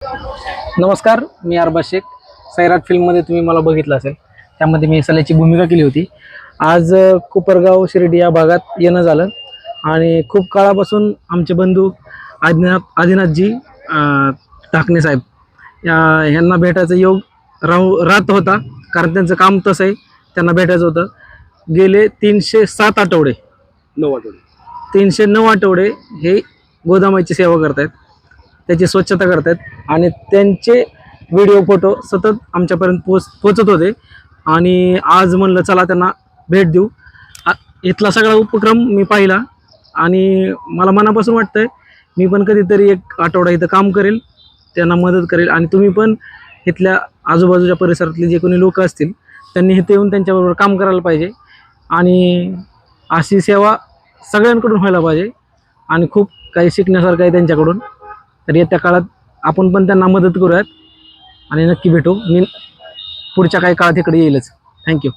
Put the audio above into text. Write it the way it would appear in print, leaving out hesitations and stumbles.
नमस्कार, मी अरबाज शेख. सैराट फिल्ममध्ये तुम्ही मला बघितलं असेल, त्यामध्ये मी सल्याची भूमिका केली होती. आज कोपरगाव शिर्डी या भागात येणं झालं आणि खूप काळापासून आमचे बंधू आदिनाथजी ढाकणे साहेब यांना भेटायचा योग राहत होता, कारण त्यांचं काम तसं आहे, त्यांना भेटायचं होतं. गेले 307 आठवडे 309 आठवडे हे गोदामाची सेवा करतायत, त्याची स्वच्छता करतायत आणि त्यांचे व्हिडिओ फोटो सतत आमच्यापर्यंत पोचत होते. आणि आज म्हणलं चला त्यांना भेट देऊ. इथला सगळा उपक्रम मी पाहिला आणि मला मनापासून वाटतंय मी पण कधीतरी एक आठवडा इथं काम करेल, त्यांना मदत करेल. आणि तुम्ही पण इथल्या आजूबाजूच्या परिसरातले जे कोणी लोक असतील त्यांनी इथे येऊन त्यांच्याबरोबर काम करायला पाहिजे आणि अशी सेवा सगळ्यांकडून व्हायला पाहिजे. आणि खूप काही शिकण्यासारखं आहे त्यांच्याकडून. तर येत्या काळात आपण पण त्यांना मदत करूयात आणि नक्की भेटू. मी पुढच्या काही काळात इकडे येईलच. थँक्यू.